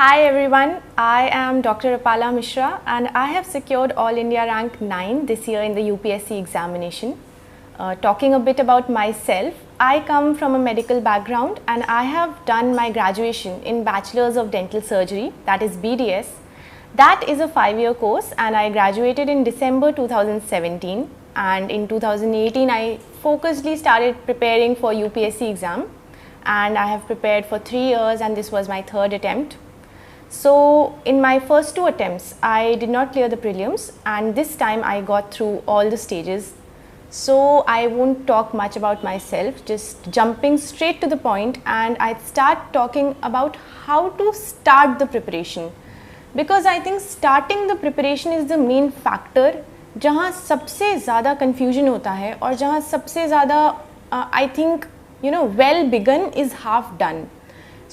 Hi everyone, I am Dr. Apala Mishra and I have secured All India Rank 9 this year in the UPSC examination. Talking a bit about myself, I come from a medical background and I have done my graduation in Bachelor's of Dental Surgery, that is BDS. That is a 5-year course and I graduated in December 2017, and in 2018 I focusedly started preparing for UPSC exam, and I have prepared for 3 years and this was my 3rd attempt. So in my first 2 attempts, I did not clear the prelims, and this time I got through all the stages. So I won't talk much about myself, just jumping straight to the point, and I'd start talking about how to start the preparation. Because I think starting the preparation is the main factor जहाँ सबसे ज़्यादा confusion होता है और जहाँ सबसे ज़्यादा I think well begun is half done.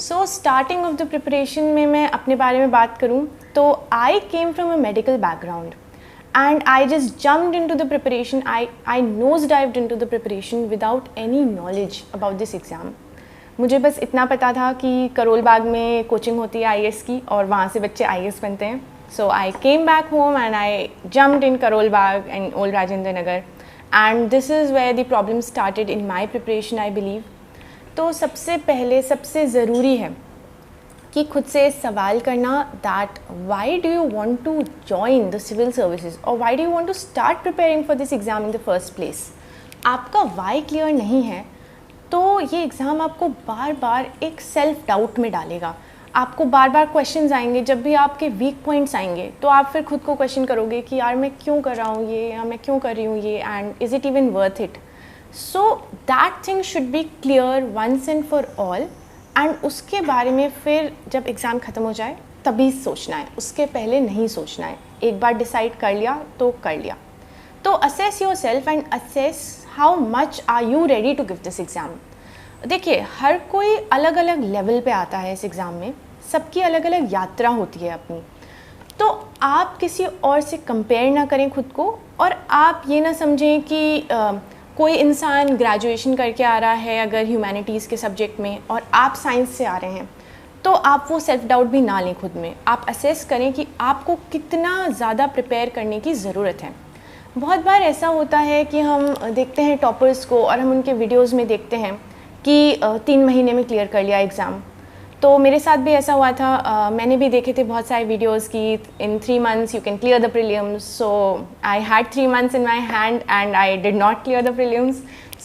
So starting of the preparation में मैं अपने बारे में बात करूँ तो I came from a medical background and I just jumped into the preparation. I nosedived into the preparation without any knowledge about this exam. मुझे बस इतना पता था कि करोल बाग में कोचिंग होती है IAS की और वहाँ से बच्चे IAS बनते हैं. So I came back home and I jumped in Karol Bagh and Old Rajendra Nagar, and this is where the problem started in my preparation, I believe. तो सबसे पहले सबसे ज़रूरी है कि खुद से सवाल करना that why do you want to join the civil services or why do you want to start preparing for this exam in the first place. आपका why clear नहीं है तो ये एग्ज़ाम आपको बार बार एक सेल्फ डाउट में डालेगा. आपको बार बार क्वेश्चंस आएंगे, जब भी आपके वीक पॉइंट्स आएंगे तो आप फिर खुद को क्वेश्चन करोगे कि यार मैं क्यों कर रहा हूँ ये, या मैं क्यों कर रही हूँ ये, and is it even worth it. So that thing should be clear once and for all, and उसके बारे में फिर जब एग्ज़ाम ख़त्म हो जाए तभी सोचना है, उसके पहले नहीं सोचना है. एक बार डिसाइड कर लिया तो कर लिया. तो assess yourself and assess how much are you ready to give this exam. देखिए, हर कोई अलग अलग लेवल पे आता है इस एग्ज़ाम में, सबकी अलग अलग यात्रा होती है अपनी. तो आप किसी और से कंपेयर ना करें खुद को, और आप ये ना समझें कि कोई इंसान ग्रेजुएशन करके आ रहा है अगर ह्यूमैनिटीज़ के सब्जेक्ट में और आप साइंस से आ रहे हैं तो आप वो सेल्फ डाउट भी ना लें खुद में. आप असेस करें कि आपको कितना ज़्यादा प्रिपेयर करने की ज़रूरत है. बहुत बार ऐसा होता है कि हम देखते हैं टॉपर्स को और हम उनके वीडियोज़ में देखते हैं कि 3 महीने में क्लियर कर लिया एग्ज़ाम. तो मेरे साथ भी ऐसा हुआ था. मैंने भी देखे थे बहुत सारे वीडियोस की in 3 months you can clear the prelims. So I had 3 months in my hand and I did not clear the prelims.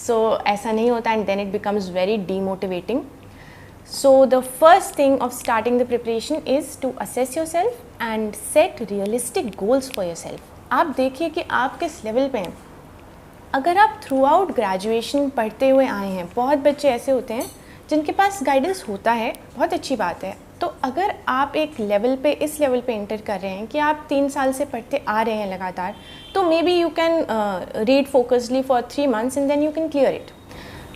So ऐसा नहीं होता, and then it becomes very demotivating. So the first thing of starting the preparation is to assess yourself and set realistic goals for your self. आप देखिए कि आप किस level पे हैं. अगर आप थ्रू आउट ग्रेजुएशन पढ़ते हुए आए हैं, बहुत बच्चे ऐसे होते हैं जिनके पास गाइडेंस होता है, बहुत अच्छी बात है. तो अगर आप एक लेवल पे, इस लेवल पे एंटर कर रहे हैं कि आप 3 साल से पढ़ते आ रहे हैं लगातार, तो maybe you can read focusly for 3 months and then you can clear it.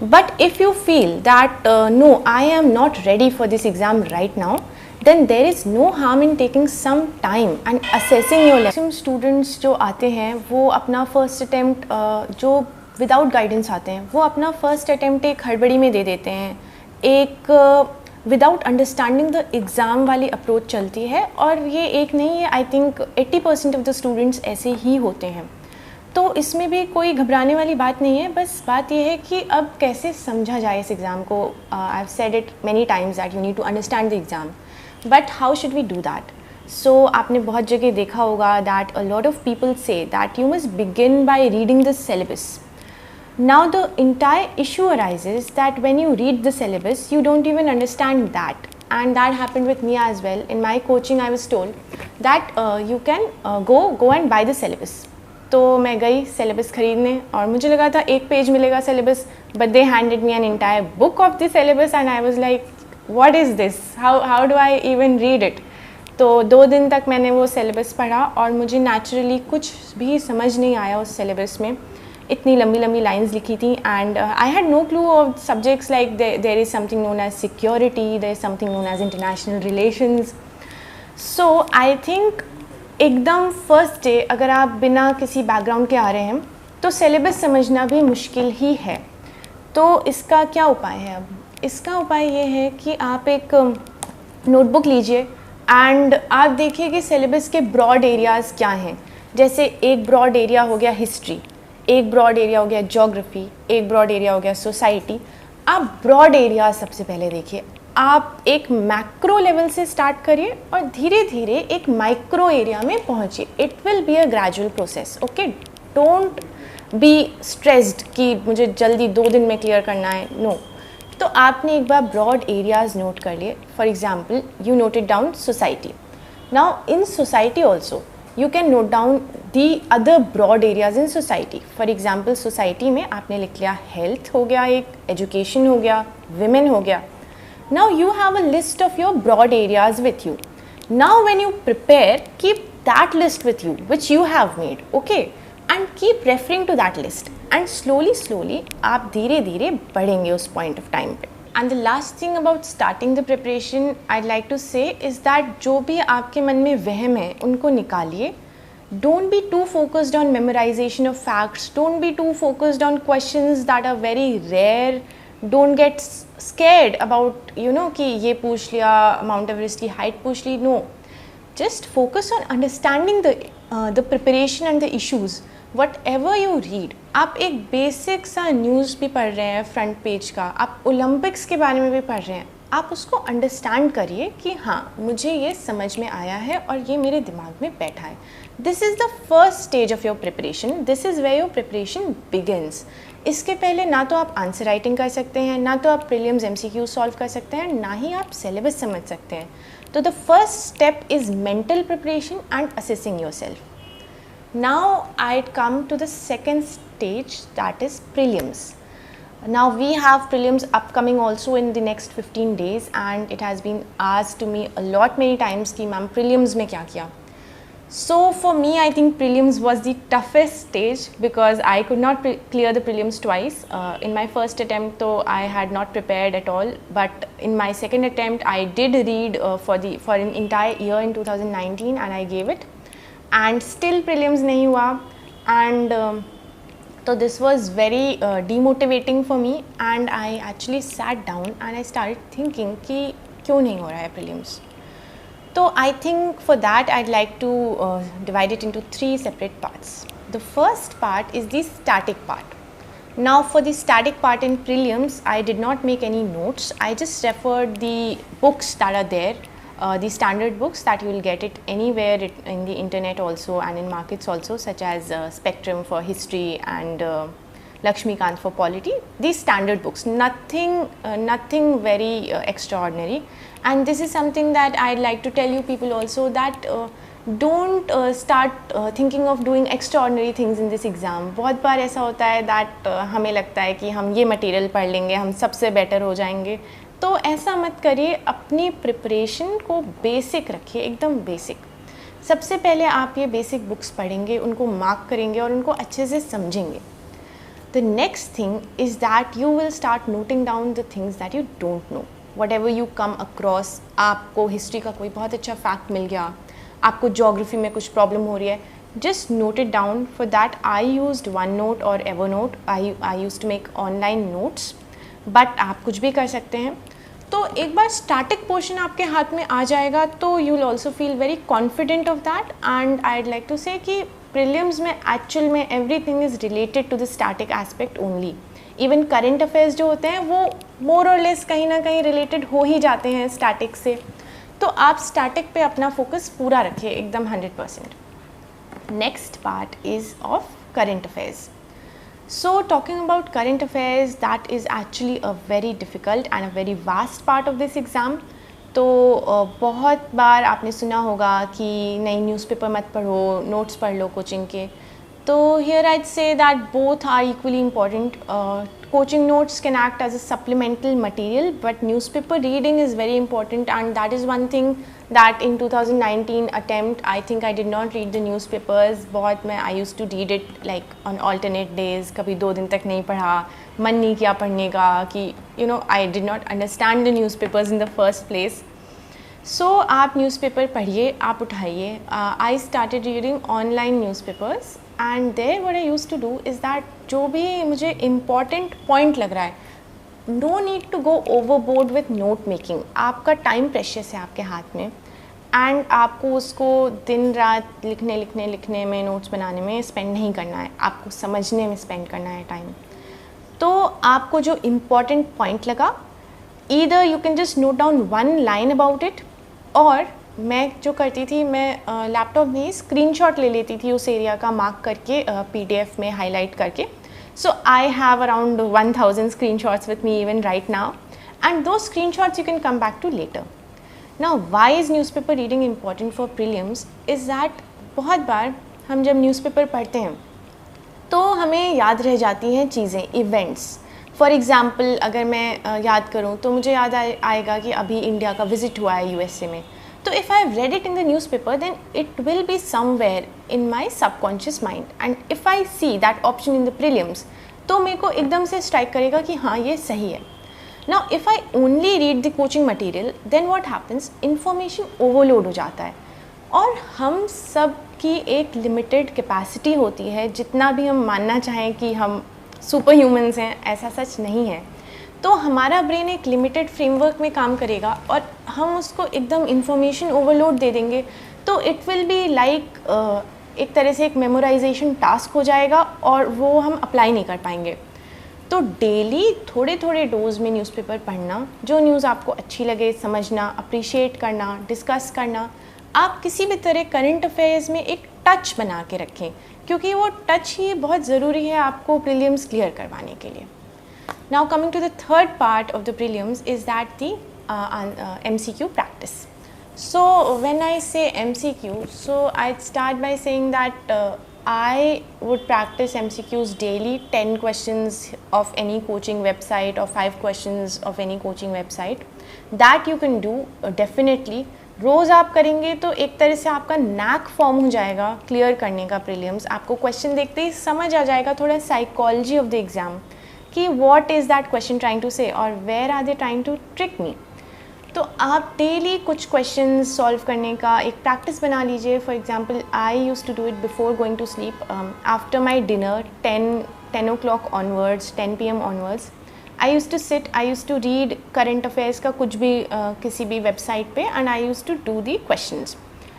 But if you feel that no, I am not ready for this exam right now, then there is no harm in taking some time and assessing your level. Students जो आते हैं वो अपना first attempt जो without guidance आते हैं वो अपना फर्स्ट अटैम्प्ट एक हड़बड़ी में दे देते हैं, एक विदाउट अंडरस्टैंडिंग द एग्ज़ाम वाली अप्रोच चलती है. और ये एक नहीं है, I think 80% of the students ऐसे ही होते हैं. तो इसमें भी कोई घबराने वाली बात नहीं है. बस बात यह है कि अब कैसे समझा जाए इस एग्ज़ाम को. I have said it many times that you need to understand the exam, but how should we do that. So आपने बहुत जगह देखा होगा that a lot of people say that you must begin by reading the syllabus. Now the entire issue arises that when you read the syllabus, you don't even understand that, and that happened with me as well. In my coaching, I was told that you can go and buy the syllabus. तो मैं गई syllabus खरीदने और मुझे लगा था 1 page मिलेगा syllabus, but they handed me an entire book of the syllabus and I was like, what is this? How do I even read it? तो 2 दिन तक मैंने वो syllabus पढ़ा और मुझे naturally कुछ भी समझ नहीं आया उस syllabus में. इतनी लंबी लंबी लाइंस लिखी थी, and I had no clue of subjects like there is something known as security, there is something known as international relations. So I think एकदम फर्स्ट डे अगर आप बिना किसी बैकग्राउंड के आ रहे हैं तो सिलेबस समझना भी मुश्किल ही है. तो इसका क्या उपाय है? अब इसका उपाय ये है कि आप एक नोटबुक लीजिए, एंड आप देखिए कि सिलेबस के ब्रॉड एरियाज़ क्या हैं. जैसे एक ब्रॉड एरिया हो गया हिस्ट्री, एक ब्रॉड एरिया हो गया ज्योग्राफी, एक ब्रॉड एरिया हो गया सोसाइटी. आप ब्रॉड एरिया सबसे पहले देखिए. आप एक मैक्रो लेवल से स्टार्ट करिए और धीरे धीरे एक माइक्रो एरिया में पहुंचिए. It will be a gradual process. Okay, don't be stressed कि मुझे जल्दी 2 दिन में क्लियर करना है. नो. तो आपने एक बार ब्रॉड एरियाज नोट कर लिए. For example, you noted down society. Now in society also you can note down the other broad areas in society. For example, society में आपने लिख लिया health हो गया, एक education हो गया, women हो गया. Now you have a list of your broad areas with you. Now when you prepare, keep that list with you which you have made, okay, and keep referring to that list, and slowly आप धीरे धीरे बढ़ेंगे उस point of time पे. And the last thing about starting the preparation I'd like to say is that जो भी आपके मन में वहम है उनको निकालिए. Don't be too focused on memorization of facts. Don't be too focused on questions that are very rare. Don't get scared about कि ये पूछ लिया, Mount Everest की height पूछ ली. No, just focus on understanding the preparation and the issues. Whatever you read, आप एक basic सा news भी पढ़ रहे हैं फ्रंट पेज का, आप ओलंपिक्स के बारे में भी पढ़ रहे हैं, आप उसको अंडरस्टैंड करिए कि हाँ मुझे ये समझ में आया है और ये मेरे दिमाग में बैठा है. This is the first stage of your preparation. This is where your preparation begins. इसके पहले ना तो आप आंसर राइटिंग कर सकते हैं, ना तो आप प्रीलिम्स MCQ सॉल्व कर सकते हैं, ना ही आप सिलेबस समझ सकते हैं. तो the first step is mental preparation and assessing your self. Now I'd come to the second stage, that is prelims. Now we have prelims upcoming also in the next 15 days and it has been asked to me a lot many times कि ma'am prelims में क्या किया. So for me I think prelims was the toughest stage because I could not clear the prelims twice. In my first attempt though I had not prepared at all, but in my second attempt I did read for an entire year in 2019 and I gave it. And still prelims नहीं हुआ. And so this was very demotivating for me and I actually sat down and I started thinking कि क्यों नहीं हो रहा है prelims. So I think for that I'd like to divide it into 3 separate parts. The first part is the static part. Now for the static part in prelims I did not make any notes. I just referred the books that are there. The standard books that you will get it anywhere in the internet also and in markets also, such as Spectrum for history and Lakshmikant for polity. These standard books, nothing very extraordinary. And this is something that I'd like to tell you people also, that don't start thinking of doing extraordinary things in this exam. बहुत बार ऐसा होता है that हमें लगता है कि हम ये material पढ़ लेंगे, हम सबसे better हो जाएंगे. तो ऐसा मत करिए. अपनी प्रिपरेशन को बेसिक रखिए, एकदम बेसिक. सबसे पहले आप ये बेसिक बुक्स पढ़ेंगे, उनको मार्क करेंगे और उनको अच्छे से समझेंगे. The next thing is that you will start noting down the things that you don't know. What ever you come across, आपको हिस्ट्री का कोई बहुत अच्छा फैक्ट मिल गया, आपको जोग्राफी में कुछ प्रॉब्लम हो रही है, just note it down. For that I used OneNote or Evernote. I used to make online notes. But आप कुछ भी कर सकते हैं. तो एक बार स्टैटिक पोर्शन आपके हाथ में आ जाएगा तो you will also feel very confident of that. And I'd like to say कि प्रीलिम्स में एक्चुअल में everything is related to the static aspect only. Even current affairs जो होते हैं वो मोर और लेस कहीं ना कहीं रिलेटेड हो ही जाते हैं स्टैटिक से. तो आप स्टैटिक पे अपना फोकस पूरा रखिए एकदम 100%. Next part is of current affairs. So talking about current affairs, that is actually a very difficult and a very vast part of this exam. तो बहुत बार आपने सुना होगा कि नई न्यूज़पेपर मत पढ़ो, नोट्स पढ़ लो कोचिंग के. तो here I'd say that both are equally important. Coaching notes can act as a supplemental material, but newspaper reading is very important, and that is one thing that in 2019 attempt I think I did not read the newspapers. बहुत मैं I used to read it like on alternate days. कभी 2 दिन तक नहीं पढ़ा, मन नहीं किया पढ़ने का कि I did not understand the newspapers in the first place. So आप newspaper पढ़िए, आप उठाइए. I started reading online newspapers. And there what I used to do is that जो भी मुझे important point लग रहा है, no need to go overboard with note making. आपका time precious है आपके हाथ में, एंड आपको उसको दिन रात लिखने में, नोट्स बनाने में स्पेंड नहीं करना है, आपको समझने में स्पेंड करना है टाइम। तो आपको जो इम्पॉर्टेंट पॉइंट लगा, either you can just note down one line about it, और मैं जो करती थी, मैं लैपटॉप में स्क्रीनशॉट ले लेती थी उस एरिया का मार्क करके, PDF में हाईलाइट करके. So I have around 1000 screenshots with me even right now, and those screenshots you can come back to later. Now why is newspaper reading important for prelims is that बहुत बार हम जब newspaper पढ़ते हैं तो हमें याद रह जाती हैं चीज़ें, इवेंट्स. फॉर एग्ज़ाम्पल अगर मैं याद करूँ तो मुझे याद आएगा कि अभी इंडिया का विज़िट हुआ है USA में. तो if I read it in the newspaper then it will be somewhere in my subconscious mind, and if I see that option in the prelims तो मेरे को एकदम से स्ट्राइक करेगा कि हाँ ये सही है. Now if I only read the coaching material then what happens, information overload हो जाता है, और हम सब की एक लिमिटेड कैपेसिटी होती है. जितना भी हम मानना चाहें कि हम सुपर ह्यूमन्स हैं, ऐसा सच नहीं है. तो हमारा ब्रेन एक लिमिटेड फ्रेमवर्क में काम करेगा और हम उसको एकदम इंफॉर्मेशन ओवरलोड दे देंगे, तो इट विल बी लाइक एक तरह से एक मेमोराइजेशन टास्क हो जाएगा और वो हम अप्लाई नहीं कर पाएंगे. तो डेली थोड़े थोड़े डोज में न्यूज़पेपर पढ़ना, जो न्यूज़ आपको अच्छी लगे समझना, अप्रिशिएट करना, डिस्कस करना. आप किसी भी तरह करंट अफेयर्स में एक टच बना के रखें, क्योंकि वो टच ही बहुत ज़रूरी है आपको प्रीलिम्स क्लियर करवाने के लिए. Now coming to the third part of the prelims is that the MCQ practice. So when I say MCQ, so I'd start by saying that I would practice MCQs daily, 10 questions of any coaching website or 5 questions of any coaching website. That you can do definitely. रोज़ आप करेंगे तो एक तरह से आपका NAAC form हो जाएगा clear करने का प्रीलिम्स. आपको क्वेश्चन देखते ही समझ आ जाएगा थोड़ा साइकोलॉजी ऑफ द एग्ज़ाम कि what is that question trying to say और where are they trying to trick me. तो आप डेली कुछ क्वेश्चन सॉल्व करने का एक प्रैक्टिस बना लीजिए. For example I use to do it before going to sleep, after my dinner 10 o'clock onwards, 10 PM onwards. I use to sit, I use to read current affairs का कुछ भी किसी भी वेबसाइट पे, and I use to do the questions,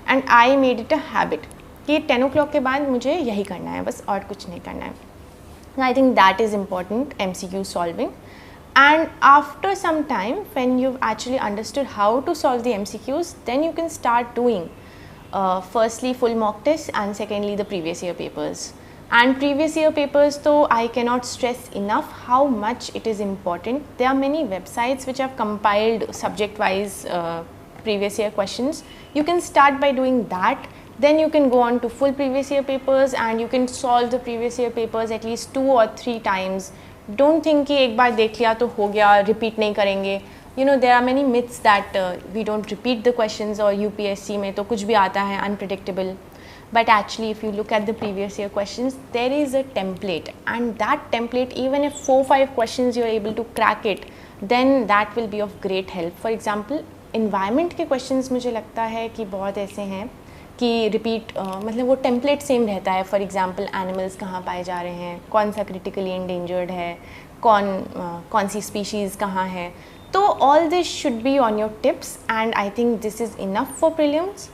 and I made it a habit कि 10 o'clock के बाद मुझे यही करना है बस, और कुछ नहीं करना है. I think that is important, MCQ solving. And after some time, when you've actually understood how to solve the MCQs, then you can start doing firstly full mock tests, and secondly the previous year papers. And previous year papers, though, I cannot stress enough how much it is important. There are many websites which have compiled subject-wise previous year questions. You can start by doing that. Then you can go on to full previous year papers and you can solve the previous year papers at least 2 or 3 times. Don't think कि एक बार देख लिया तो हो गया, repeat नहीं करेंगे. You know, there are many myths that we don't repeat the questions, और UPSC में तो कुछ भी आता है unpredictable. But actually if you look at the previous year questions, there is a template, and that template, even if 4-5 questions you are able to crack it, then that will be of great help. For example, environment के questions मुझे लगता है कि बहुत ऐसे हैं कि repeat मतलब वो टेम्पलेट सेम रहता है. फॉर एग्जांपल एनिमल्स कहाँ पाए जा रहे हैं, कौन सा क्रिटिकली एंडेंजर्ड है, कौन सी स्पीशीज़ कहाँ है. तो all this should be on your tips, and I think this is enough for prelims.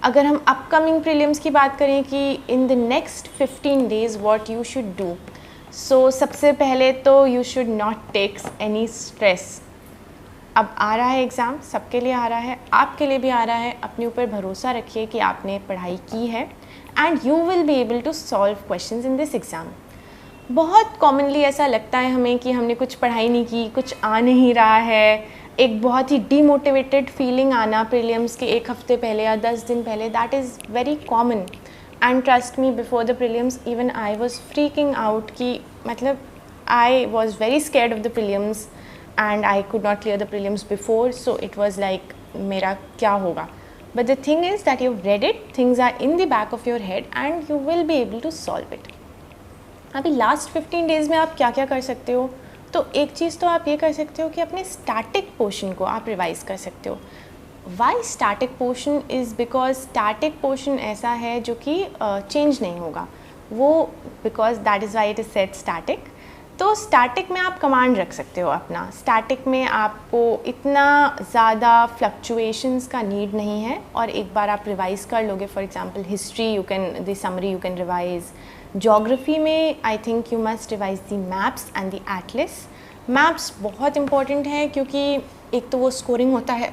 अगर हम अपकमिंग प्रीलिम्स की बात करें कि in the next 15 days what you should do, so सबसे पहले तो you should not take any stress. अब आ रहा है एग्ज़ाम, सबके लिए आ रहा है, आपके लिए भी आ रहा है. अपने ऊपर भरोसा रखिए कि आपने पढ़ाई की है, and you will be able to solve questions in this exam. बहुत कॉमनली ऐसा लगता है हमें कि हमने कुछ पढ़ाई नहीं की, कुछ आ नहीं रहा है, एक बहुत ही डीमोटिवेटेड फीलिंग आना प्रीलिम्स के एक हफ्ते पहले या 10 दिन पहले. That is very common, and trust me, before the prelims even I was freaking out कि मतलब I was very scared of the prelims, and I could not clear the prelims before, so it was like मेरा क्या होगा. But the thing is that you've read it, things are in the back of your head and you will be able to solve it. अभी last 15 days में आप क्या क्या कर सकते हो, तो एक चीज़ तो आप ये कर सकते हो कि अपने स्टैटिक पोर्शन को आप रिवाइज़ कर सकते हो. Why static portion is because static portion ऐसा है जो कि चेंज नहीं होगा वो, because that is why it is set static. तो स्टैटिक में आप कमांड रख सकते हो अपना। स्टैटिक में आपको इतना ज़्यादा फ्लक्चुएशंस का नीड नहीं है, और एक बार आप रिवाइज़ कर लोगे, for example history you can, the summary you can revise. Geography में I think you must revise the maps and the atlas. Maps बहुत इंपॉर्टेंट है क्योंकि एक तो वो स्कोरिंग होता है,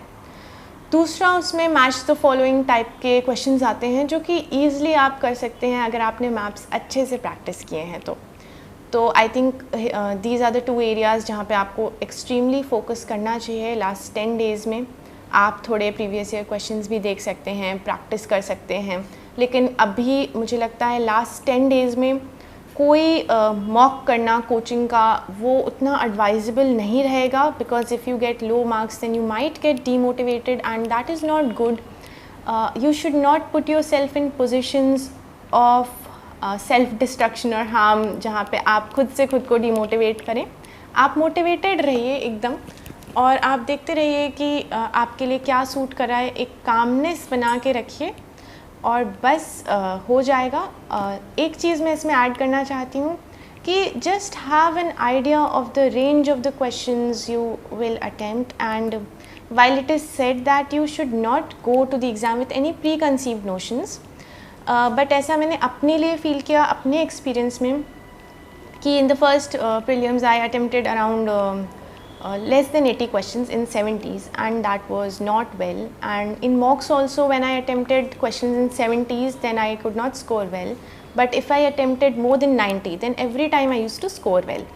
दूसरा उसमें मैच द फॉलोइंग टाइप के क्वेश्चंस आते हैं जो कि ईज़िली आप कर सकते हैं अगर आपने मैप्स अच्छे से प्रैक्टिस किए हैं तो I think these are the 2 areas जहाँ पे आपको एक्सट्रीमली फोकस करना चाहिए। लास्ट 10 डेज़ में आप थोड़े प्रीवियस ईयर क्वेश्चंस भी देख सकते हैं, प्रैक्टिस कर सकते हैं, लेकिन अभी मुझे लगता है लास्ट 10 डेज़ में कोई मॉक करना कोचिंग का वो उतना एडवाइजेबल नहीं रहेगा, because if you get low marks then you might get demotivated and that is not good. You should not put yourself in positions of self destruction और harm जहाँ पे आप खुद से खुद को डिमोटिवेट करें। आप मोटिवेटेड रहिए एकदम, और आप देखते रहिए कि आपके लिए क्या सूट कर रहा है, एक कामनेस बना के रखिए और बस हो जाएगा। एक चीज़ मैं इसमें ऐड करना चाहती हूँ कि just have an idea of the range of the questions you will attempt, and while it is said that you should not go to the exam with any preconceived notions, but ऐसा मैंने अपने लिए feel किया अपने experience में कि in the first prelims I attempted around less than 80 questions in 70s, and that was not well. And in mocks also, when I attempted questions in 70s, then I could not score well. But if I attempted more than 90, then every time I used to score well.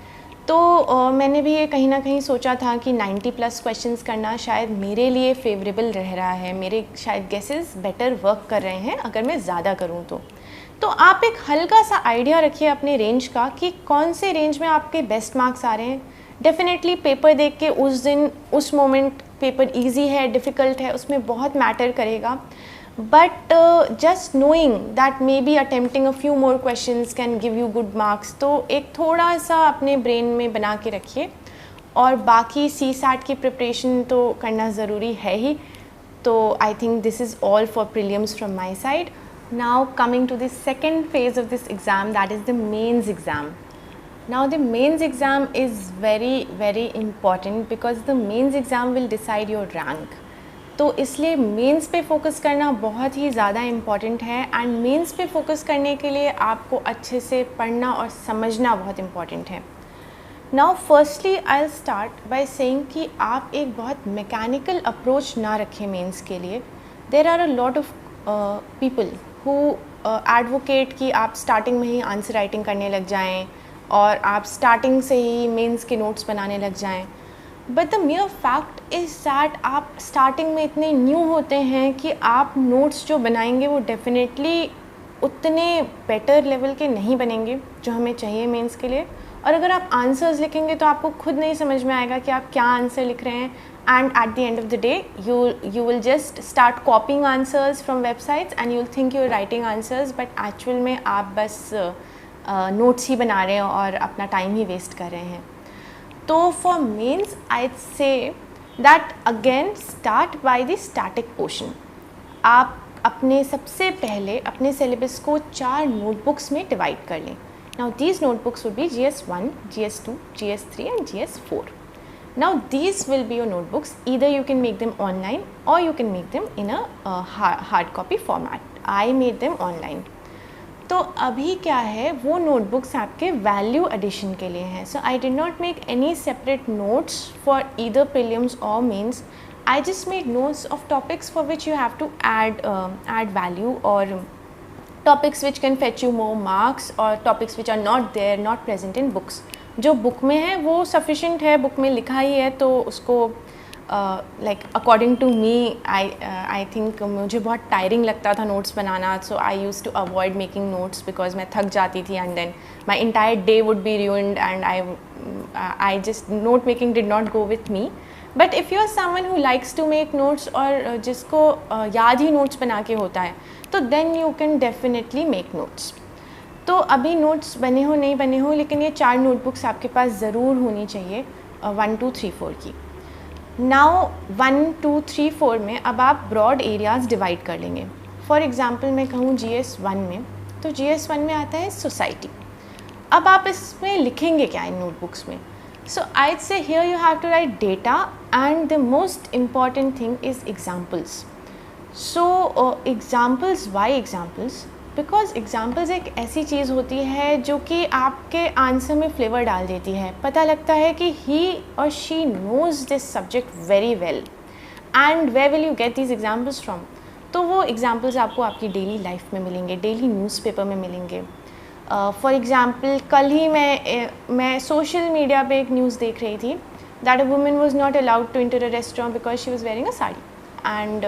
तो मैंने भी ये कहीं ना कहीं सोचा था कि 90 प्लस क्वेश्चंस करना शायद मेरे लिए फेवरेबल रह रहा है, मेरे शायद गेसेस बेटर वर्क कर रहे हैं अगर मैं ज़्यादा करूँ तो आप एक हल्का सा आइडिया रखिए अपने रेंज का कि कौन से रेंज में आपके बेस्ट मार्क्स आ रहे हैं। डेफिनेटली पेपर देख के उस दिन उस मोमेंट पेपर इजी है डिफ़िकल्ट है उसमें बहुत मैटर करेगा, but just knowing that may be attempting a few more questions can give you good marks, तो एक थोड़ा सा अपने ब्रेन में बना के रखिए। और बाकी CSAT की प्रिपरेशन तो करना ज़रूरी है ही। तो I think this is all for prelims from my side. Now coming to the second phase of this exam, that is the mains exam. Now the mains exam is very important because the mains exam will decide your rank. तो इसलिए mains पे focus करना बहुत ही ज़्यादा important है, and mains पे focus करने के लिए आपको अच्छे से पढ़ना और समझना बहुत इम्पॉर्टेंट है। Now firstly I will start by saying कि आप एक बहुत मैकेनिकल अप्रोच ना रखें मेंस के लिए। There are a lot of people who advocate कि आप स्टार्टिंग में ही आंसर राइटिंग करने लग जाएं और आप स्टार्टिंग से ही मेंस के नोट्स बनाने लग जाएं, but the मियर fact is that आप स्टार्टिंग में इतने न्यू होते हैं कि आप नोट्स जो बनाएंगे वो डेफिनेटली उतने बेटर लेवल के नहीं बनेंगे जो हमें चाहिए मेंस के लिए। और अगर आप आंसर्स लिखेंगे तो आपको खुद नहीं समझ में आएगा कि आप क्या आंसर लिख रहे हैं, and at the end of the day you will just start copying answers from websites and you'll think you're writing answers, but actual में आप बस नोट्स ही बना रहे हैं और अपना टाइम ही वेस्ट कर रहे हैं। तो for mains I say that again start by the static portion. आप अपने सबसे पहले अपने सिलेबस को 4 नोटबुक्स में डिवाइड कर लें। Now these notebooks would be GS1, GS2, GS3 and GS4. Now these will be your notebooks. Either you can make them online or you can make them in a hard copy format. I made them online. तो अभी क्या है, वो notebooks आपके value addition के लिए हैं। So I did not make any separate notes for either prelims और mains. I just made notes of topics for which you have to add value, और topics which can fetch you more marks, और topics which are not there, not present in books. जो book में है वो sufficient है, book में लिखा ही है, तो उसको like according to me I think मुझे बहुत टायरिंग लगता था नोट्स बनाना, so I use to avoid making notes because मैं थक जाती थी and then my entire day would be ruined and I just note making did not go with me. But if you are someone who likes to make notes और जिसको याद ही notes बना के होता है, तो then you can definitely make notes. तो अभी नोट्स बने हो नहीं बने हो, लेकिन ये 4 नोटबुक्स आपके पास ज़रूर होनी चाहिए 1, 2, 3, 4 की. नाउ 1, 2, 3, 4 में अब आप ब्रॉड एरियाज़ डिवाइड कर लेंगे. फॉर एग्ज़ाम्पल मैं कहूँ GS1 में, तो GS1 में आता है सोसाइटी. अब आप इसमें लिखेंगे क्या इन नोटबुक्स में? So I say here you have to write data and the most important thing is examples. So examples, why examples? Because examples एक ऐसी चीज़ होती है जो कि आपके आंसर में फ्लेवर डाल देती है. पता लगता है कि ही और she knows this subject very well. And where will you get these examples from? तो वो एग्जाम्पल्स आपको आपकी डेली लाइफ में मिलेंगे, डेली न्यूज़पेपर में मिलेंगे. फॉर एग्ज़ाम्पल कल ही मैं सोशल मीडिया पे एक न्यूज़ देख रही थी that a women was not allowed to enter a restaurant because she was wearing a sari. And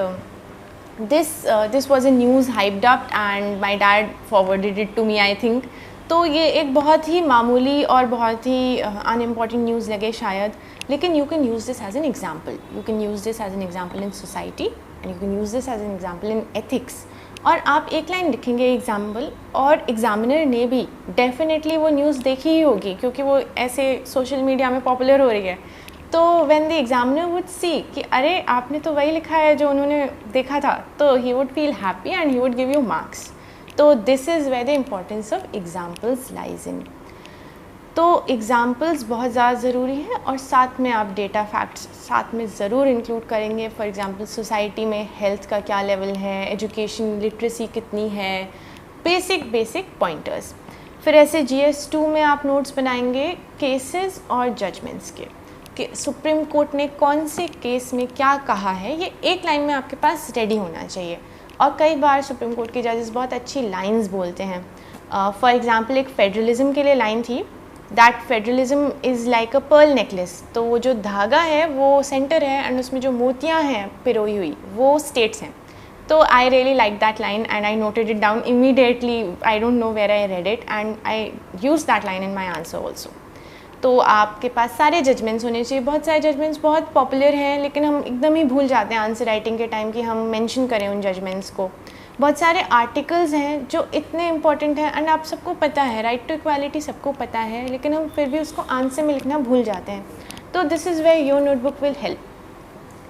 this was a news hyped up and my dad forwarded it to me, I think. तो ये एक बहुत ही मामूली और बहुत ही unimportant news लगे शायद, लेकिन you can use this as an example. You can use this as an example in society and you can use this as an example in ethics. और आप एक लाइन लिखेंगे एग्जाम्पल, और एग्जामिनर ने भी डेफिनेटली वो न्यूज़ देखी ही होगी क्योंकि वो ऐसे सोशल मीडिया में पॉपुलर हो रही है. तो when the examiner would see कि अरे आपने तो वही लिखा है जो उन्होंने देखा था, तो he would feel happy and he would give you marks. तो this is where the importance of examples lies in. तो एग्जाम्पल्स बहुत ज़्यादा ज़रूरी है और साथ में आप डेटा फैक्ट्स साथ में ज़रूर इंक्लूड करेंगे. फॉर एग्जांपल सोसाइटी में हेल्थ का क्या लेवल है, एजुकेशन लिटरेसी कितनी है, बेसिक पॉइंटर्स. फिर ऐसे GS2 में आप नोट्स बनाएंगे केसेस और जजमेंट्स के, कि सुप्रीम कोर्ट ने कौन से केस में क्या कहा है. ये एक लाइन में आपके पास रेडी होना चाहिए. और कई बार सुप्रीम कोर्ट के जजेस बहुत अच्छी लाइंस बोलते हैं. फॉर एग्जांपल एक फेडरलिज्म के लिए लाइन थी that federalism is like a Perl necklace. तो वो जो धागा है वो सेंटर है एंड उसमें जो मोतियाँ हैं पिरोई हुई वो स्टेट्स हैं. तो I really like that line and I noted it down immediately. I don't know where I read it and I use that line in my answer also. तो आपके पास सारे जजमेंट्स होने चाहिए. बहुत सारे जजमेंट्स बहुत पॉपुलर हैं लेकिन हम एकदम ही भूल जाते हैं आंसर राइटिंग के टाइम कि हम मेंशन करें उन जजमेंट्स को. बहुत सारे आर्टिकल्स हैं जो इतने इंपॉर्टेंट हैं एंड आप सबको पता है, राइट टू इक्वालिटी सबको पता है, लेकिन हम फिर भी उसको आंसर में लिखना भूल जाते हैं. तो this is where your notebook will help,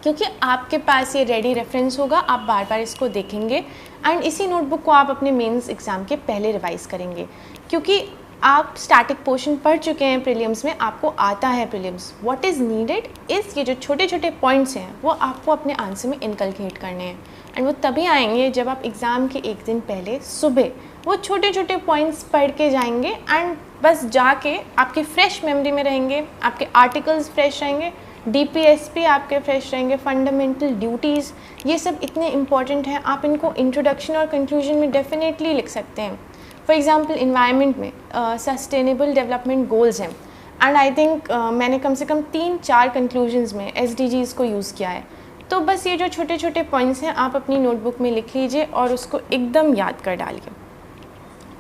क्योंकि आपके पास ये रेडी रेफरेंस होगा. आप बार बार इसको देखेंगे एंड इसी नोटबुक को आप अपने मेंस एग्ज़ाम के पहले रिवाइज़ करेंगे, क्योंकि आप स्टैटिक पोर्शन पढ़ चुके हैं प्रीलिम्स में, आपको आता है prelims. What is needed is ये जो छोटे छोटे पॉइंट्स हैं वो आपको अपने आंसर में इनकलकेट करने हैं. एंड वो तभी आएंगे जब आप एग्ज़ाम के एक दिन पहले सुबह वो छोटे छोटे पॉइंट्स पढ़ के जाएंगे एंड बस जाके आपकी फ्रेश मेमोरी में रहेंगे. आपके आर्टिकल्स फ्रेश रहेंगे, DPSP आपके फ्रेश रहेंगे, फंडामेंटल ड्यूटीज़ ये सब इतने इंपॉर्टेंट हैं. आप इनको इंट्रोडक्शन और कंक्लूजन में डेफिनेटली लिख सकते हैं. फॉर एग्ज़ाम्पल इन्वायरमेंट में सस्टेनेबल डेवलपमेंट गोल्स हैं एंड आई थिंक मैंने कम से कम 3-4 कंक्लूजन्स में SDGs को यूज़ किया है. तो बस ये जो छोटे छोटे पॉइंट्स हैं आप अपनी नोटबुक में लिख लीजिए और उसको एकदम याद कर डालिए.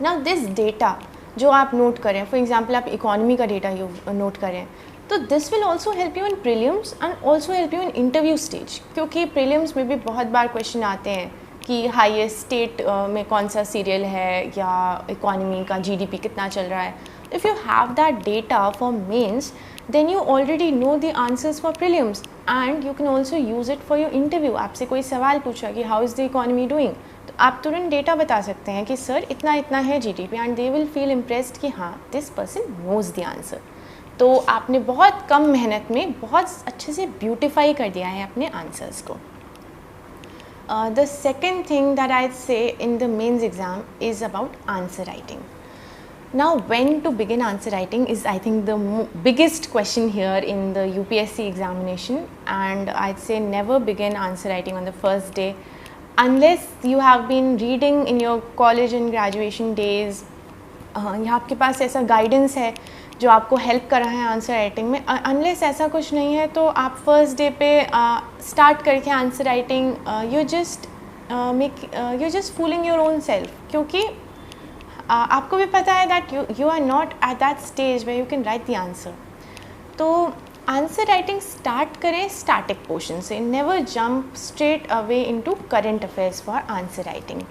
नाउ दिस डेटा जो आप नोट करें, फॉर एग्ज़ाम्पल आप इकोनॉमी का डेटा नोट करें, तो this will also help you in prelims and also help you in interview stage. क्योंकि प्रीलिम्स में भी बहुत बार क्वेश्चन आते हैं कि हाईएस्ट स्टेट में कौन सा सीरियल है या इकोनॉमी का GDP कितना चल रहा है. If you have that data for mains then you already know the answers for prelims and you can also use it for your interview. आपसे कोई सवाल पूछा कि how is the economy doing, तो आप तुरंत डेटा बता सकते हैं कि सर इतना इतना है GDP and they will feel impressed कि हाँ this person nose the answer. तो आपने बहुत कम मेहनत में बहुत अच्छे से ब्यूटिफाई कर दिया है अपने आंसर्स को. The second thing that I'd say in the mains exam is about answer writing. Now, when to begin answer writing is, I think, the biggest question here in the UPSC examination, and I'd say never begin answer writing on the first day unless you have been reading in your college and graduation days. यहाँ आपके पास ऐसा guidance है जो आपको help कर रहा है answer writing में. अनलेस ऐसा कुछ नहीं है तो आप फर्स्ट डे पे स्टार्ट करके answer writing you just fooling your own self, क्योंकि आपको भी पता है that you are not at that stage where you can write the answer. तो आंसर राइटिंग स्टार्ट करें स्टैटिक पोर्शन से. Never jump straight away into current affairs for answer writing,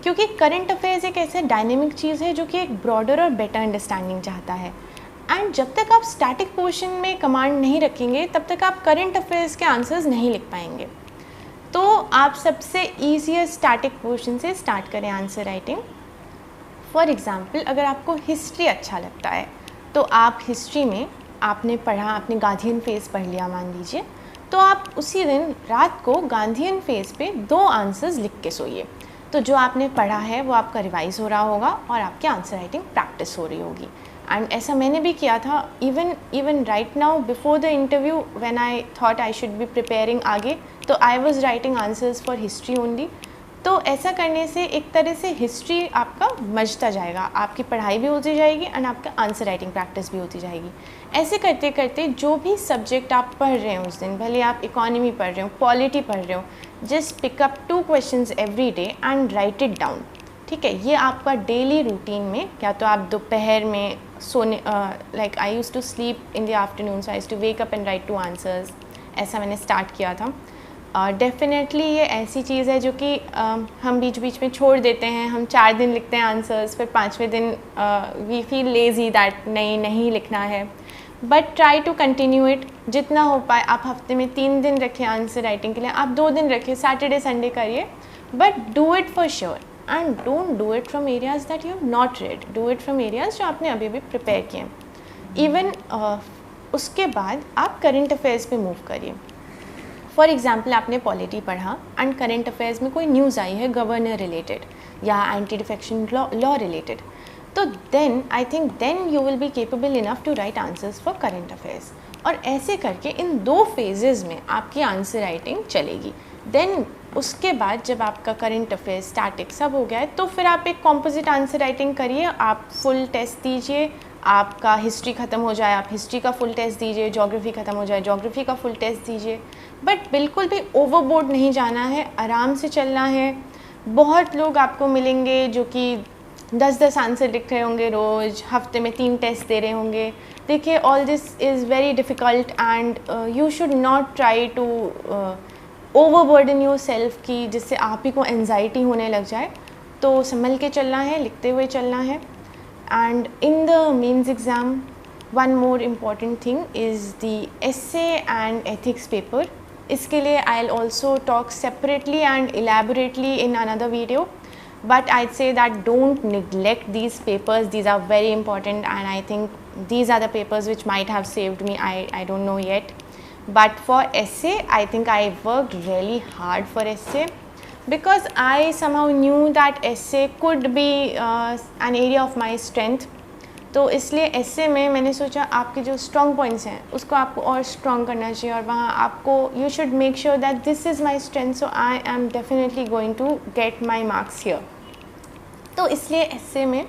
क्योंकि current affairs एक ऐसा डायनेमिक चीज़ है जो कि एक ब्रॉडर और बेटर अंडरस्टैंडिंग चाहता है. एंड जब तक आप स्टैटिक पोर्शन में कमांड नहीं रखेंगे तब तक आप करंट अफेयर्स के आंसर्स नहीं लिख पाएंगे. तो आप सबसे ईजिएस्ट स्टैटिक पोर्शन से स्टार्ट करें आंसर राइटिंग. फॉर एग्ज़ाम्पल अगर आपको हिस्ट्री अच्छा लगता है तो आप हिस्ट्री में आपने पढ़ा, आपने गांधीयन फेज़ पढ़ लिया मान लीजिए, तो आप उसी दिन रात को गांधीयन फेज़ पे 2 आंसर्स लिख के सोइए। तो जो आपने पढ़ा है वो आपका रिवाइज़ हो रहा होगा और आपकी आंसर राइटिंग प्रैक्टिस हो रही होगी। एंड ऐसा मैंने भी किया था। Even right now before the interview when I thought I should be preparing आगे, तो I was writing answers for history only. तो ऐसा करने से एक तरह से हिस्ट्री आपका मजता जाएगा, आपकी पढ़ाई भी होती जाएगी एंड आपका आंसर राइटिंग प्रैक्टिस भी होती जाएगी। ऐसे करते करते जो भी सब्जेक्ट आप पढ़ रहे हो उस दिन, भले आप इकोनॉमी पढ़ रहे हो, पॉलिटी पढ़ रहे हो, just pick up 2 questions every day and write it down. ठीक है, ये आपका डेली रूटीन में, या तो आप दोपहर में सोने, like I use to sleep in the afternoon, so I use to wake up and write 2 answers, ऐसा मैंने स्टार्ट किया था। डेफिनेटली ये ऐसी चीज़ है जो कि हम बीच बीच में छोड़ देते हैं। हम 4 दिन लिखते हैं आंसर्स, फिर 5वें दिन वी फील लेज़ी दैट नहीं लिखना है, but try to continue it जितना हो पाए। आप हफ्ते में 3 दिन रखें आंसर राइटिंग के लिए, आप 2 दिन रखें, सैटरडे संडे करिए, but do it for sure and don't do it from areas that you have not red, do it from areas जो आपने अभी अभी प्रिपेयर किए हैं। इवन उसके बाद आप करंट अफेयर्स पे मूव करिए। फॉर एग्ज़ाम्पल आपने पॉलिटी पढ़ा एंड करंट अफेयर्स में कोई न्यूज़ आई है गवर्नर रिलेटेड या एंटी डिफेक्शन लॉ रिलेटेड, तो then I think then you will be capable enough to write answers for current affairs. और ऐसे करके इन 2 फेजेज़ में आपकी आंसर राइटिंग चलेगी। देन उसके बाद जब आपका करंट अफेयर्स स्टैटिक सब हो गया है, तो फिर आप एक कॉम्पोजिट आंसर राइटिंग करिए, आप फुल टेस्ट दीजिए। आपका हिस्ट्री ख़त्म हो जाए, आप हिस्ट्री का फुल टेस्ट दीजिए, ज्योग्राफी ख़त्म हो जाए, ज्योग्राफी का फुल टेस्ट दीजिए, बट बिल्कुल भी ओवरबोर्ड नहीं जाना है, आराम से चलना है। बहुत लोग आपको मिलेंगे जो कि 10-10 आंसर लिख रहे होंगे रोज़, हफ्ते में 3 टेस्ट दे रहे होंगे। देखिए, all this is very difficult and you should not try to overburden your self की जिससे आप ही को एंजाइटी होने लग जाए। तो संभल के चलना है, लिखते हुए चलना है। And in the mains exam, one more important thing is the essay and ethics paper. इसके लिए I'll also talk separately and elaborately in another video, but I'd say that don't neglect these papers. These are very important and I think these are the papers which might have saved me. I don't know yet, but for essay I think I worked really hard for essay because I somehow knew that essay could be an area of my strength. तो इसलिए essay में मैंने सोचा आपके जो strong points हैं उसको आपको और strong करना चाहिए, और वहाँ आपको you should make sure that this is my strength, so I am definitely going to get my marks here. तो इसलिए essay में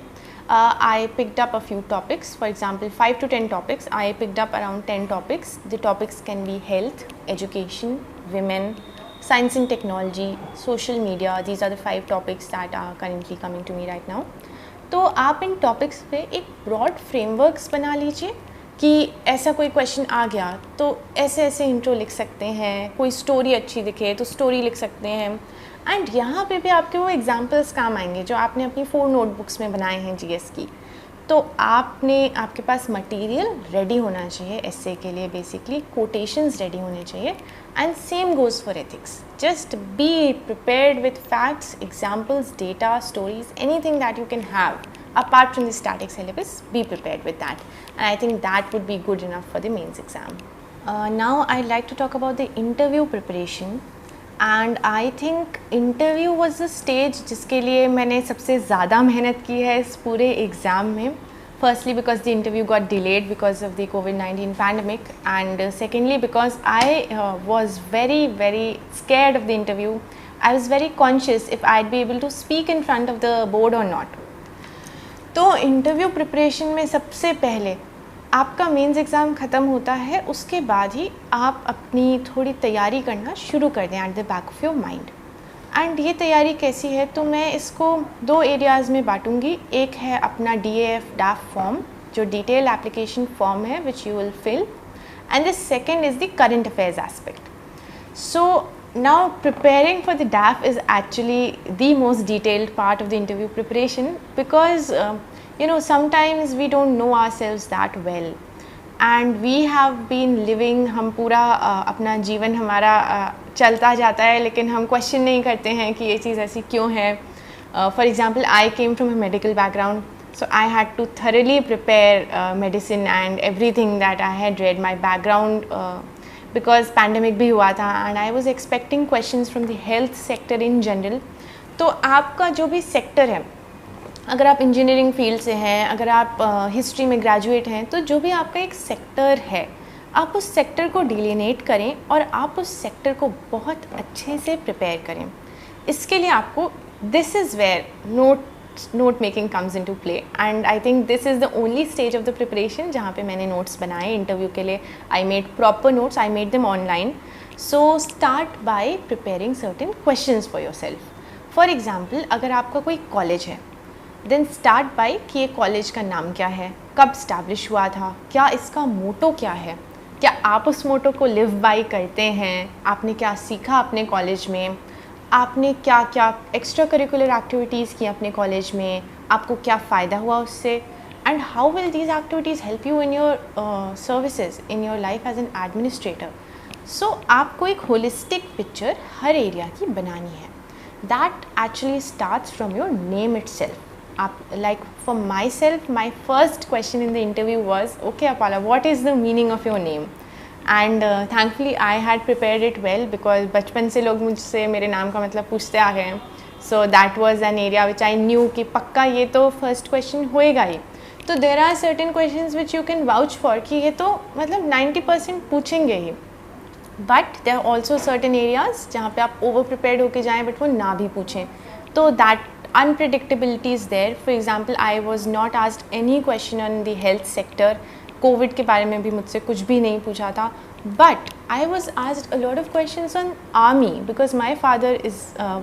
I picked up a few topics. For example, 5 to 10 topics. I picked up around 10 topics. The topics can be health, education, women, science and technology, social media. These are the 5 topics that are currently coming to me right now. तो आप इन topics पे एक broad frameworks बना लीजिए कि ऐसा कोई question आ गया तो ऐसे ऐसे इंट्रो लिख सकते हैं, कोई स्टोरी अच्छी दिखे तो स्टोरी लिख सकते हैं। एंड यहाँ पे भी आपके वो एग्जांपल्स काम आएंगे जो आपने अपनी 4 नोटबुक्स में बनाए हैं जीएस की। तो आपके पास मटेरियल रेडी होना चाहिए एसे के लिए, बेसिकली कोटेशंस रेडी होने चाहिए। And same goes for ethics, just be prepared with facts, examples, data, stories, anything that you can have apart from the static syllabus, be prepared with that, and I think that would be good enough for the mains exam. Now I'd like to talk about the interview preparation, and I think interview was the stage जिसके लिए मैंने सबसे ज़्यादा मेहनत की है इस पूरे एग्ज़ाम में. Firstly because the interview got delayed because of the COVID-19 pandemic, and secondly because I was very scared of the interview. I was very conscious if I'd be able to speak in front of the board or not. तो interview preparation में सबसे पहले आपका mains exam ख़त्म होता है, उसके बाद ही आप अपनी थोड़ी तैयारी करना शुरू कर दें at the back of your mind. And ये तैयारी कैसी है, तो मैं इसको 2 एरियाज़ में बांटूंगी. एक है अपना DAF फॉर्म जो डिटेल एप्लीकेशन फॉर्म है which you will fill, and the second is the current affairs aspect. So now preparing for the DAF is actually the most detailed part of the interview preparation because sometimes we don't know ourselves that well and we have been living, हम पूरा अपना जीवन हमारा चलता जाता है लेकिन हम क्वेश्चन नहीं करते हैं कि ये चीज़ ऐसी क्यों है. For example, I came from a medical background, so I had to thoroughly prepare medicine and everything that I had read, my background, because pandemic भी हुआ था and I was expecting questions from the health sector in general. तो आपका जो भी sector है, अगर आप इंजीनियरिंग फील्ड से हैं, अगर आप हिस्ट्री में ग्रेजुएट हैं, तो जो भी आपका एक सेक्टर है, आप उस सेक्टर को डिलिनेट करें और आप उस सेक्टर को बहुत अच्छे से प्रिपेयर करें. इसके लिए आपको this is where note making comes into play, and I think this is the only stage of the preparation जहाँ पे मैंने नोट्स बनाए इंटरव्यू के लिए. I made proper notes, I made them online. So start by preparing certain questions for your self. For example, अगर आपका कोई college है, देन स्टार्ट बाय कि ये कॉलेज का नाम क्या है, कब स्टैब्लिश हुआ था, क्या इसका मोटो क्या है, क्या आप उस मोटो को लिव बाय करते हैं, आपने क्या सीखा अपने कॉलेज में, आपने क्या क्या एक्स्ट्रा करिकुलर एक्टिविटीज़ की अपने कॉलेज में, आपको क्या फ़ायदा हुआ उससे, and how will these activities help you in your services in your life as an administrator. So आपको एक होलिस्टिक पिक्चर हर एरिया की बनानी है. That actually starts from your name itself. Like for myself, my first question in the interview was, okay Apala, what is the meaning of your name? And thankfully I had prepared it well, because बचपन से लोग मुझसे मेरे नाम का मतलब पूछते आ गए हैं. So that was an area which I knew कि पक्का ये तो first question होएगा ही. तो there are certain questions which you can vouch for कि ये तो मतलब 90% पूछेंगे ही. But there are also certain areas जहाँ पे आप over prepared होके जाएं but वो ना भी पूछें. तो that unpredictability is there. For example, I was not asked any question on the health sector. Covid के बारे में भी मुझसे कुछ भी नहीं पूछा था. But I was asked a lot of questions on army, because my father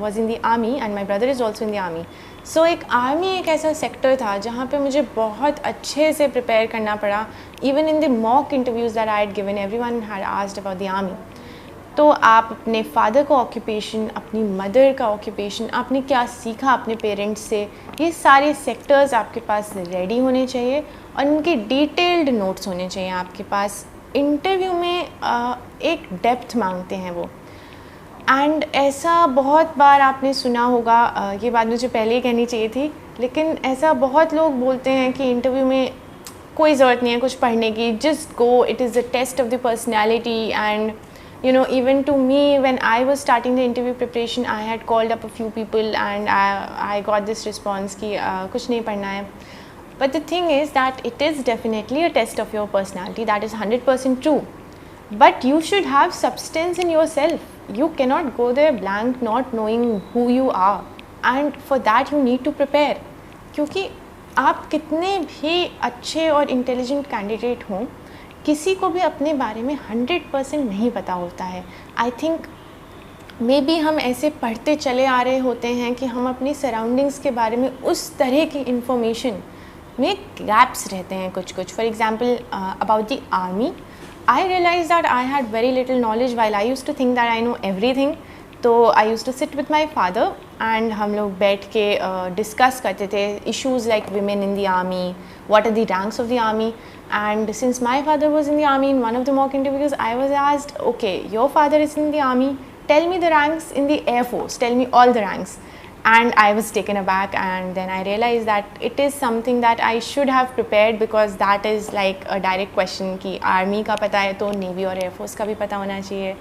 was in the army and my brother is also in the army. So एक army एक ऐसा sector था जहाँ पे मुझे बहुत अच्छे से prepare करना पड़ा. Even in the mock interviews that I had given, everyone had asked about the army. तो आप अपने फादर का ऑक्यूपेशन, अपनी मदर का ऑक्यूपेशन, आपने क्या सीखा अपने पेरेंट्स से, ये सारे सेक्टर्स आपके पास रेडी होने चाहिए और उनके डिटेल्ड नोट्स होने चाहिए आपके पास. इंटरव्यू में एक डेप्थ मांगते हैं वो. एंड ऐसा बहुत बार आपने सुना होगा, ये बात मुझे पहले ही कहनी चाहिए थी, लेकिन ऐसा बहुत लोग बोलते हैं कि इंटरव्यू में कोई ज़रूरत नहीं है कुछ पढ़ने की, just go, it is the test of the personality. And you know, even to me, when I was starting the interview preparation, I had called up a few people and I got this response कि कुछ नहीं पढ़ना है. But the thing is that it is definitely a test of your personality. That is 100% true. But you should have substance in yourself. You cannot go there blank, not knowing who you are. And for that you need to prepare. क्योंकि आप कितने भी अच्छे और intelligent candidate हों, किसी को भी अपने बारे में 100% नहीं पता होता है. आई थिंक मे बी हम ऐसे पढ़ते चले आ रहे होते हैं कि हम अपनी सराउंडिंग्स के बारे में उस तरह की इंफॉर्मेशन में गैप्स रहते हैं कुछ कुछ. For example about the army, I realise that I had very little knowledge while I used to think that I know everything. तो I used to sit with my father and हम लोग बैठ के discuss करते थे issues like women in the army, what are the ranks of the army. And since my father was in the army, in one of the mock interviews I was asked, okay, your father is in the army, tell me the ranks in the air force, tell me all the ranks. And I was taken aback, and then I realized that it is something that I should have prepared, because that is like a direct question कि army का पता है तो navy और air force का भी पता होना चाहिए.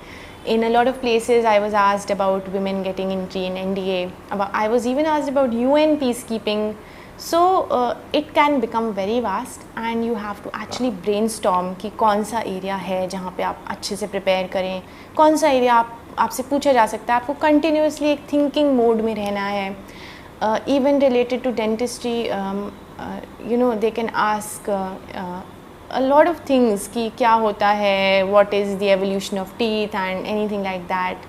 In a lot of places I was asked about women getting entry in NDA, I was even asked about UN peacekeeping. So it can become very vast and you have to actually brainstorm कि कौन सा area है जहाँ पे आप अच्छे से prepare करें, कौन सा एरिया आपसे पूछा जा सकता है. आपको कंटिन्यूसली एक थिंकिंग मोड में रहना है. Even related to dentistry, you know, they can ask a lot of things कि क्या होता है, what is the evolution of teeth and anything like that.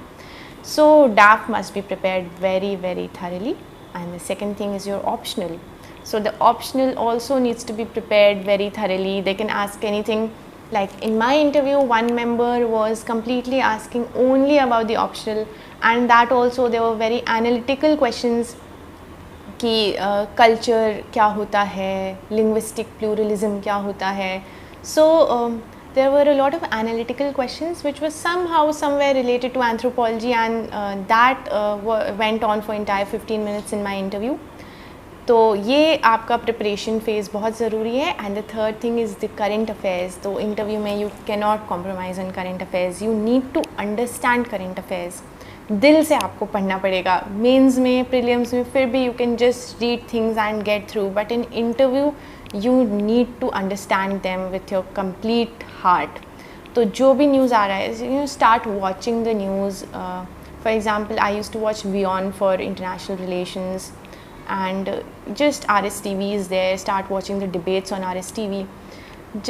So DAF must be prepared very very thoroughly. And the second thing is your optional. So the optional also needs to be prepared very thoroughly. They can ask anything. Like in my interview, one member was completely asking only about the optional, and that also there were very analytical questions कि culture क्या होता है, linguistic pluralism क्या होता है. So there were a lot of analytical questions which was somehow somewhere related to anthropology, and that went on for entire 15 minutes in my interview. तो ये आपका प्रिपरेशन फेज़ बहुत ज़रूरी है. And the third thing is the current affairs. तो interview में you can not compromise on current affairs. You need to understand current affairs. दिल से आपको पढ़ना पड़ेगा. मेंस में, प्रीलिम्स में फिर भी you can just read things and get through, but in interview you need to understand them with your complete heart. तो जो भी न्यूज़ आ रहा है, you start watching the news. For example, I used to watch WION for international relations, and just RSTV is there. Start watching the debates on RSTV.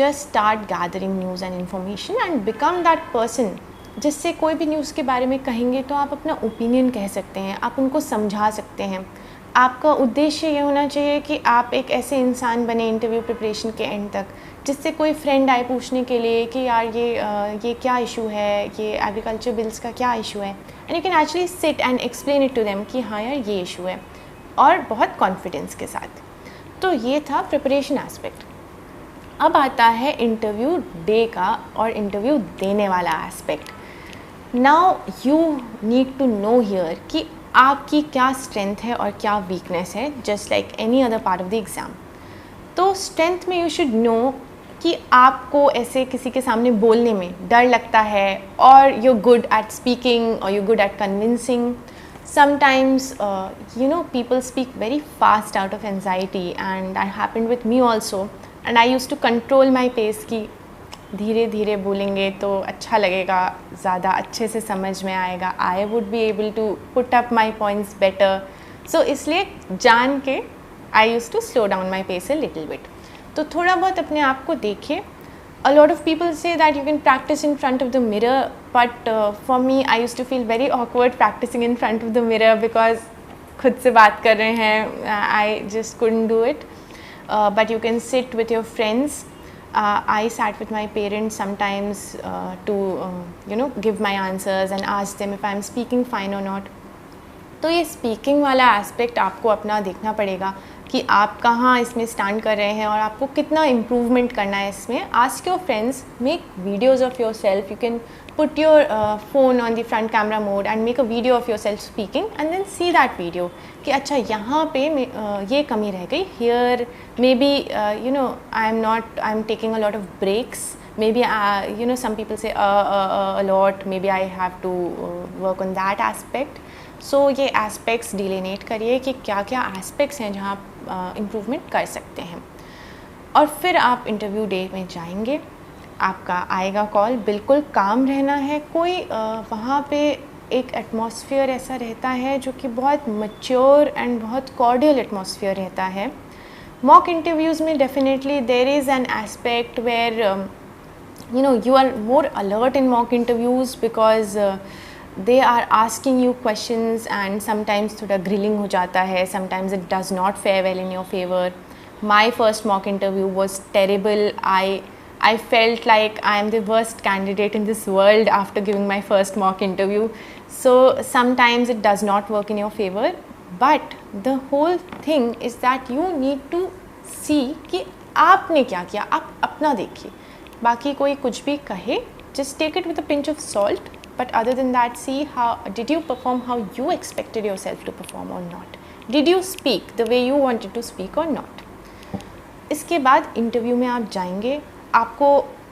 Just start gathering news and information and become that person जिससे कोई भी news के बारे में कहेंगे तो आप अपना ओपिनियन कह सकते हैं, आप उनको समझा सकते हैं. आपका उद्देश्य ये होना चाहिए कि आप एक ऐसे इंसान बने इंटरव्यू प्रिपरेशन के एंड तक जिससे कोई फ्रेंड आए पूछने के लिए कि यार ये क्या इशू है, ये एग्रीकल्चर बिल्स का क्या इशू है, and you can actually sit and explain it to them कि हाँ यार ये इशू है, और बहुत कॉन्फिडेंस के साथ. तो ये था प्रिपरेशन एस्पेक्ट. अब आता है इंटरव्यू डे का और इंटरव्यू देने वाला aspect. Now you need to know here कि आपकी क्या स्ट्रेंथ है और क्या वीकनेस है, just like any other part of the exam. तो स्ट्रेंथ में यू शुड नो कि आपको ऐसे किसी के सामने बोलने में डर लगता है, और यू गुड एट स्पीकिंग और you good at convincing. Sometimes people speak very fast out of anxiety, and that happened with me also, and I used to control my pace कि धीरे धीरे बोलेंगे तो अच्छा लगेगा, ज़्यादा अच्छे से समझ में आएगा, I would be able to put up my points better. So इसलिए जान के I use to slow down my pace a little bit. तो थोड़ा बहुत अपने आप को देखिए. A lot of people say that you can practice in front of the mirror, but for me I use to feel very awkward practicing in front of the mirror, because खुद से बात कर रहे हैं, I just couldn't do it. But you can sit with your friends. I sat with my parents sometimes to give my answers and ask them if I am speaking fine or not. तो ये speaking वाला aspect आपको अपना देखना पड़ेगा कि आप कहाँ इसमें स्टैंड कर रहे हैं और आपको कितना इम्प्रूवमेंट करना है इसमें. Ask your friends, make videos of your self. You can put your phone on the front camera mode and make a video of yourself speaking, and then see that video कि अच्छा यहाँ पे ये कमी रह गई. Here maybe I'm taking a lot of breaks. Maybe some people say a lot. Maybe I have to work on that aspect. So ये aspects delineate करिए कि क्या क्या aspects हैं जहाँ आप improvement कर सकते हैं. और फिर आप इंटरव्यू डे में जाएंगे, आपका आएगा कॉल. बिल्कुल काम रहना है. कोई वहाँ पे एक एटमॉस्फेयर ऐसा रहता है जो कि बहुत मैच्योर एंड बहुत कॉर्डियल एटमॉस्फेयर रहता है. मॉक इंटरव्यूज़ में definitely there is an aspect where you are more alert in mock interviews because they are asking you questions, and sometimes थोड़ा grilling हो जाता है. Sometimes it does not fare well in your favor. My first mock interview was terrible. I felt like I am the worst candidate in this world after giving my first mock interview. So sometimes it does not work in your favor, but the whole thing is that you need to see कि आपने क्या किया. आप अपना देखिए, बाकी कोई कुछ भी कहे, just take it with a pinch of salt, but other than that, see how did you perform how you expected yourself to perform or not. Did you speak the way you wanted to speak or not. इसके बाद interview में आप जाएंगे, आपको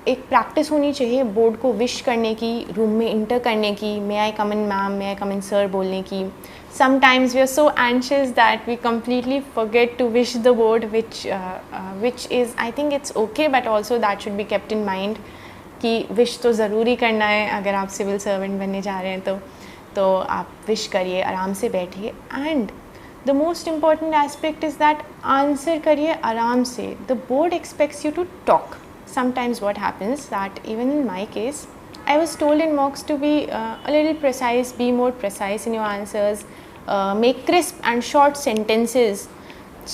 एक practice होनी चाहिए board को विश करने की, रूम में इंटर करने की, मे आई कम इन मैम, मे आई कम इन सर बोलने की. Sometimes we are so anxious that we completely forget to wish the board, which is I think it's okay, but also that should be kept in mind कि wish तो ज़रूरी करना है. अगर आप सिविल सर्वेंट बनने जा रहे हैं तो आप विश करिए, आराम से बैठिए. And the most important aspect is that answer करिए आराम से. The board expects you to talk. Sometimes what happens that even in my case, I was told in mocks to be a little precise, be more precise in your answers, make crisp and short sentences.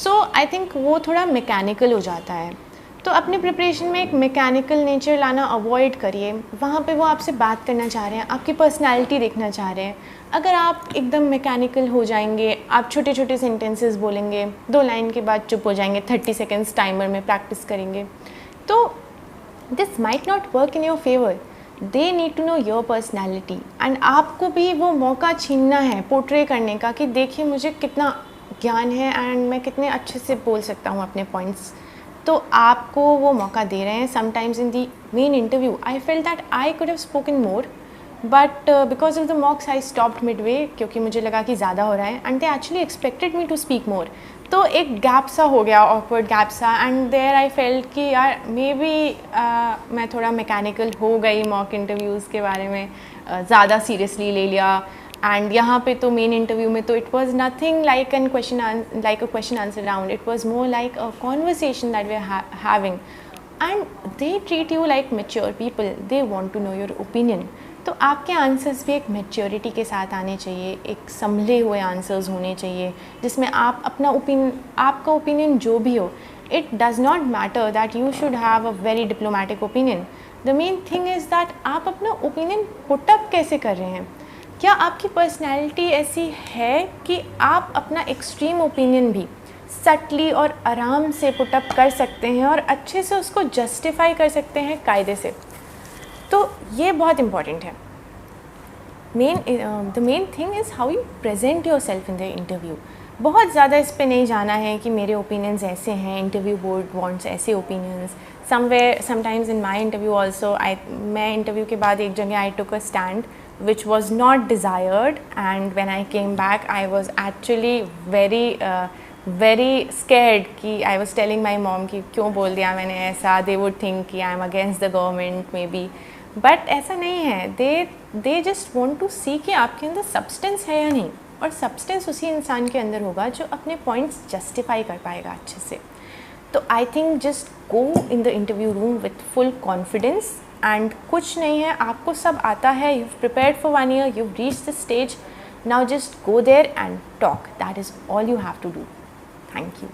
So I think वो थोड़ा mechanical हो जाता है. तो अपने preparation में एक mechanical nature लाना अवॉइड करिए. वहाँ पे वो आपसे बात करना चाह रहे हैं, आपकी पर्सनालिटी देखना चाह रहे हैं. अगर आप एकदम मैकेनिकल हो जाएंगे, आप छोटे छोटे सेंटेंसेस बोलेंगे, 2 लाइन के बाद चुप हो जाएंगे, 30 सेकेंड्स टाइमर में प्रैक्टिस करेंगे, तो this might not work in your favour, they need to know your personality, and आपको भी वो मौका छीनना है पोर्ट्रे करने का कि देखिए मुझे कितना ज्ञान है एंड मैं कितने अच्छे से बोल सकता हूँ अपने पॉइंट्स। तो आपको वो मौका दे रहे हैं। Sometimes in the main interview I felt that I could have spoken more, but because of the mocks I stopped midway, क्योंकि मुझे लगा कि ज़्यादा हो रहा है and they actually expected me to speak more. तो एक गैप सा हो गया, ऑकवर्ड गैप सा, एंड देयर आई फेल्ट कि यार मे बी मैं थोड़ा मैकेनिकल हो गई मॉक इंटरव्यूज़ के बारे में, ज़्यादा सीरियसली ले लिया। एंड यहाँ पे तो मेन इंटरव्यू में तो it was nothing like a question answer round, it was more like a conversation that we are having, and they treat you like mature people, they want to know your opinion. तो आपके answers भी एक maturity के साथ आने चाहिए, एक संभले हुए आंसर्स होने चाहिए, जिसमें आप अपना आपका ओपिनियन जो भी हो, it does not matter that you should have a very diplomatic opinion. The main thing is that आप अपना ओपिनियन पुटअप कैसे कर रहे हैं। क्या आपकी पर्सनैलिटी ऐसी है कि आप अपना एक्सट्रीम ओपिनियन भी सटली और आराम से पुटअप कर सकते हैं और अच्छे से उसको जस्टिफाई कर सकते हैं कायदे से। तो ये बहुत इम्पॉर्टेंट है। The main thing is how you present your self in the interview. बहुत ज़्यादा इस पे नहीं जाना है कि मेरे ओपिनियंस ऐसे हैं, इंटरव्यू बोर्ड वांट्स ऐसे opinions. Sometimes in my interview also मैं इंटरव्यू के बाद एक जगह I took a stand which was not desired, and when I came back I was actually very scared कि I was telling my mom कि क्यों बोल दिया मैंने ऐसा, they would think कि I am against the government maybe, but ऐसा नहीं है। they just want to see कि आपके अंदर substance है या नहीं, और substance उसी इंसान के अंदर होगा जो अपने points justify कर पाएगा अच्छे से। तो I think just go in the interview room with full confidence, and कुछ नहीं है, आपको सब आता है, you've prepared for 1 year, you've reached this stage, now just go there and talk, that is all you have to do. Thank you.